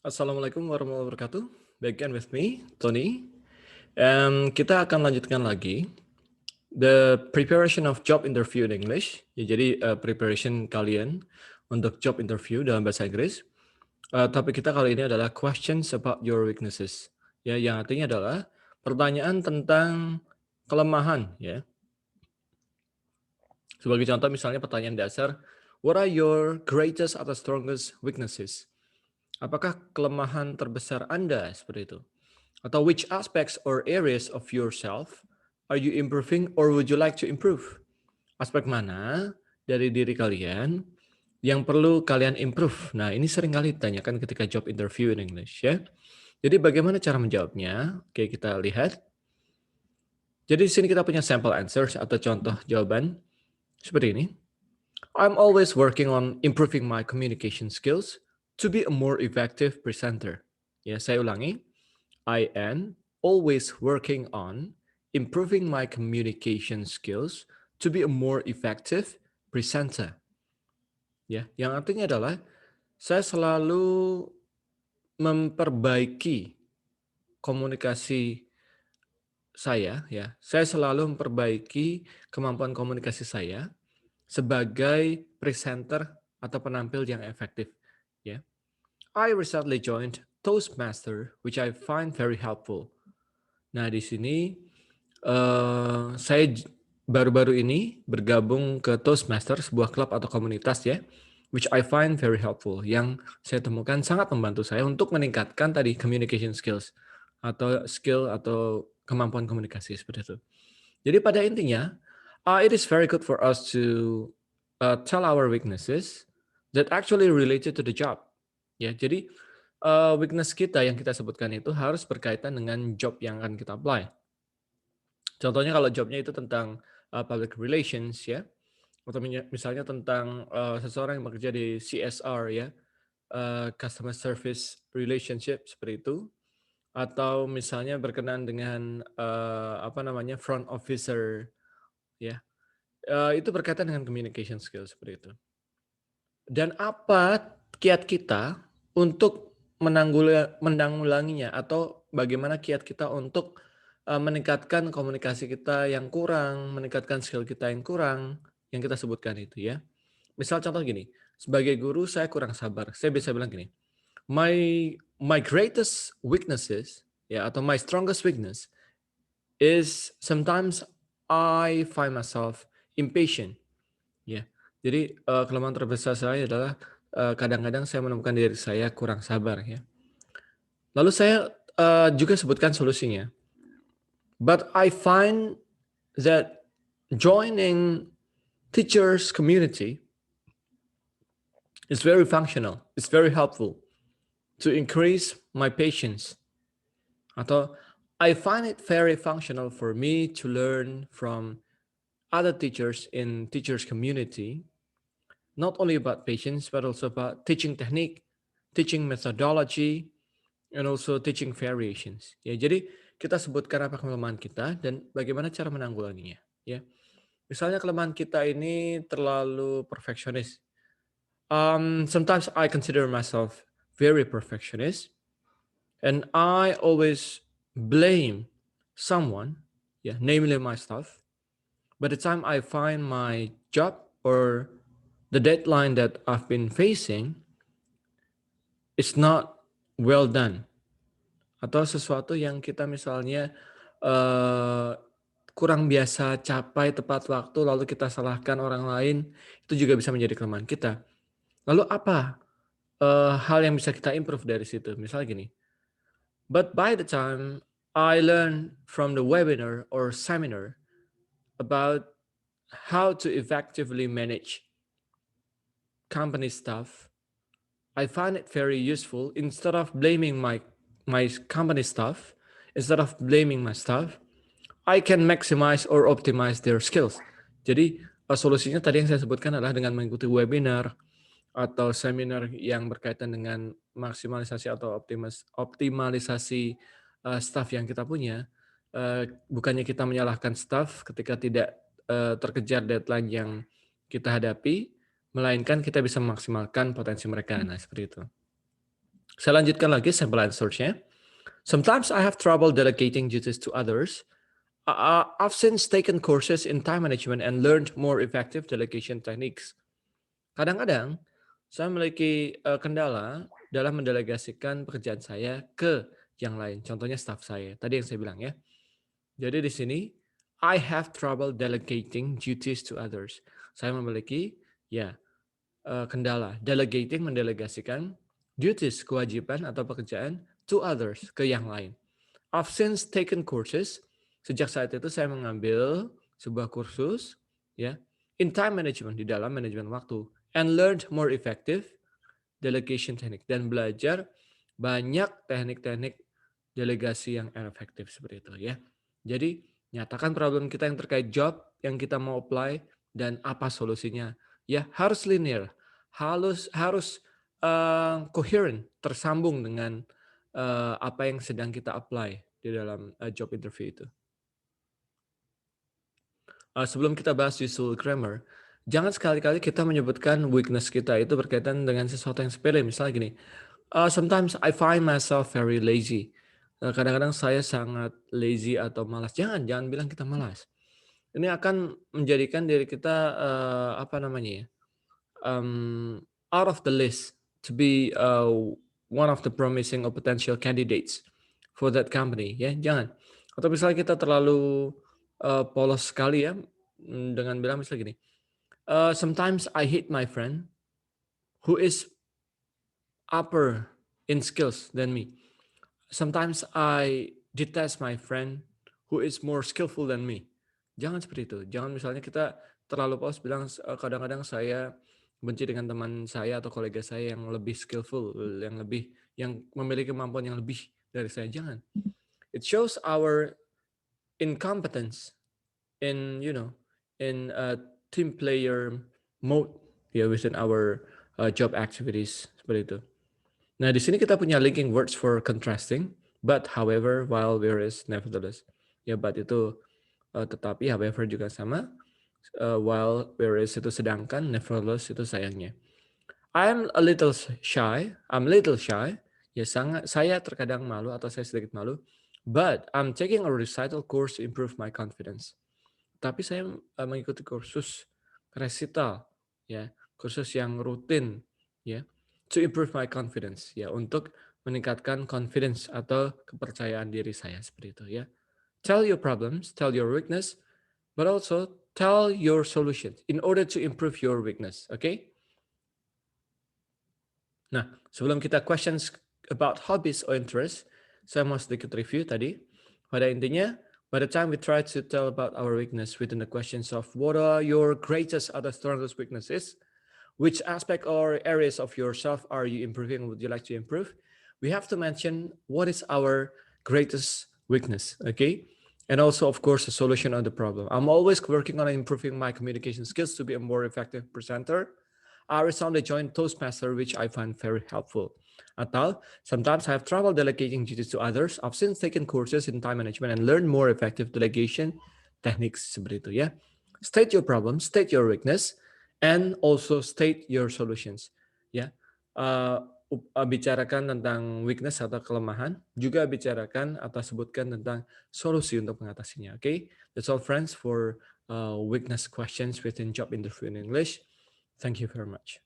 Assalamualaikum warahmatullahi wabarakatuh. Back again with me, Tony. Kita akan lanjutkan lagi the preparation of job interview in English. Ya, jadi preparation kalian untuk job interview dalam bahasa Inggris. Topik kita kali ini adalah questions about your weaknesses. Ya, yang artinya adalah pertanyaan tentang kelemahan. Ya, sebagai contoh misalnya pertanyaan dasar, what are your greatest atau strongest weaknesses? Apakah kelemahan terbesar Anda seperti itu? Atau which aspects or areas of yourself are you improving or would you like to improve? Aspek mana dari diri kalian yang perlu kalian improve? Nah, ini sering kali ditanyakan ketika job interview in English ya. Jadi bagaimana cara menjawabnya? Oke, kita lihat. Jadi di sini kita punya sample answers atau contoh jawaban seperti ini. I'm always working on improving my communication skills to be a more effective presenter. Ya, saya ulangi. I am always working on improving my communication skills to be a more effective presenter. Ya, yang artinya adalah saya selalu memperbaiki komunikasi saya, ya. Saya selalu memperbaiki kemampuan komunikasi saya sebagai presenter atau penampil yang efektif, ya. I recently joined Toastmaster, which I find very helpful. Nah, di sini saya baru-baru ini bergabung ke Toastmaster, sebuah klub atau komunitas ya, which I find very helpful, yang saya temukan sangat membantu saya untuk meningkatkan tadi communication skills atau skill atau kemampuan komunikasi seperti itu. Jadi pada intinya, it is very good for us to tell our weaknesses that actually related to the job. Ya, jadi weakness kita yang kita sebutkan itu harus berkaitan dengan job yang akan kita apply. Contohnya kalau jobnya itu tentang public relations ya, atau misalnya tentang seseorang yang bekerja di CSR ya, customer service relationship seperti itu, atau misalnya berkenan dengan apa namanya front officer ya, itu berkaitan dengan communication skills seperti itu. Dan apa kiat kita untuk menanggulanginya atau bagaimana kiat kita untuk meningkatkan komunikasi kita yang kurang, meningkatkan skill kita yang kurang, yang kita sebutkan itu ya. Misal contoh gini, sebagai guru saya kurang sabar. Saya bisa bilang gini, my my greatest weaknesses ya atau my strongest weakness is sometimes I find myself impatient. Ya, jadi, kelemahan terbesar saya adalah, kadang-kadang saya menemukan diri saya kurang sabar ya. Lalu saya, juga sebutkan solusinya. But I find that joining teachers community is very functional, it's very helpful to increase my patience. Atau I find it very functional for me to learn from other teachers in teachers community not only about patience, but also about teaching technique, teaching methodology, and also teaching variations. Ya, jadi kita sebutkan apa kelemahan kita dan bagaimana cara menanggulanginya. Ya, misalnya kelemahan kita ini terlalu perfeksionis. Sometimes I consider myself very perfectionist, and I always blame someone, yeah, namely myself. By the time I find my job or the deadline that I've been facing, it's not well done. Atau sesuatu yang kita misalnya eh, kurang biasa capai tepat waktu lalu kita salahkan orang lain, itu juga bisa menjadi kelemahan kita. Lalu apa hal yang bisa kita improve dari situ? Misalnya gini, but by the time I learn from the webinar or seminar about how to effectively manage company stuff, I find it very useful. Instead of blaming my company staff, instead of blaming my staff, I can maximize or optimize their skills. Jadi solusinya tadi yang saya sebutkan adalah dengan mengikuti webinar atau seminar yang berkaitan dengan maksimalisasi atau optimalisasi staff yang kita punya. Bukannya kita menyalahkan staff ketika tidak terkejar deadline yang kita hadapi, melainkan kita bisa memaksimalkan potensi mereka. Nah, seperti itu. Saya lanjutkan lagi sample answers-nya. Sometimes I have trouble delegating duties to others. I've since taken courses in time management and learned more effective delegation techniques. Kadang-kadang saya memiliki kendala dalam mendelegasikan pekerjaan saya ke yang lain. Contohnya staff saya. Tadi yang saya bilang ya. Jadi di sini I have trouble delegating duties to others. Saya memiliki ya kendala delegating mendelegasikan duties kewajiban atau pekerjaan to others ke yang lain. I've since taken courses. Sejak saat itu saya mengambil sebuah kursus ya in time management di dalam manajemen waktu and learned more effective delegation technique dan belajar banyak teknik-teknik delegasi yang efektif seperti itu ya. Jadi nyatakan problem kita yang terkait job yang kita mau apply dan apa solusinya. Ya harus linear, harus coherent, tersambung dengan apa yang sedang kita apply di dalam job interview itu. Sebelum kita bahas useful grammar, jangan sekali-kali kita menyebutkan weakness kita itu berkaitan dengan sesuatu yang sepele. Misalnya gini, sometimes I find myself very lazy. Kadang-kadang saya sangat lazy atau malas. Jangan bilang kita malas. Ini akan menjadikan diri kita apa namanya ya, out of the list to be one of the promising or potential candidates for that company. Ya, jangan. Atau misalnya kita terlalu polos sekali ya, dengan bilang misalnya gini, sometimes I hate my friend who is upper in skills than me. Sometimes I detest my friend who is more skillful than me. Jangan seperti itu. Jangan misalnya kita terlalu polos bilang kadang-kadang saya benci dengan teman saya atau kolega saya yang lebih skillful, yang memiliki kemampuan yang lebih dari saya. Jangan. It shows our incompetence in in a team player mode ya within our job activities seperti itu. Nah, di sini kita punya linking words for contrasting, but, however, while, whereas, nevertheless. Ya, but itu tetapi, however juga sama. While, whereas itu sedangkan, nevertheless itu sayangnya. I'm a little shy. Ya, saya terkadang malu atau saya sedikit malu. But I'm taking a recital course to improve my confidence. Tapi saya mengikuti kursus recital, ya, kursus yang rutin, ya, to improve my confidence, ya, untuk meningkatkan confidence atau kepercayaan diri saya seperti itu, ya. Tell your problems, tell your weakness, but also tell your solutions in order to improve your weakness, okay? Nah, sebelum kita questions about hobbies or interests, saya mau sedikit review tadi. Pada intinya, by the time we try to tell about our weakness within the questions of what are your greatest or strongest weaknesses, which aspect or areas of yourself are you improving, would you like to improve? We have to mention what is our greatest weakness, okay? And also, of course, a solution on the problem. I'm always working on improving my communication skills to be a more effective presenter. I recently joined Toastmaster, which I find very helpful. Atau, sometimes I have trouble delegating duties to others. I've since taken courses in time management and learned more effective delegation techniques seperti itu ya. State your problem, state your weakness, and also state your solutions. Ya, bicarakan tentang weakness atau kelemahan, juga bicarakan atau sebutkan tentang solusi untuk mengatasinya. Okay, that's all, friends, for weakness questions within job interview in English. Thank you very much.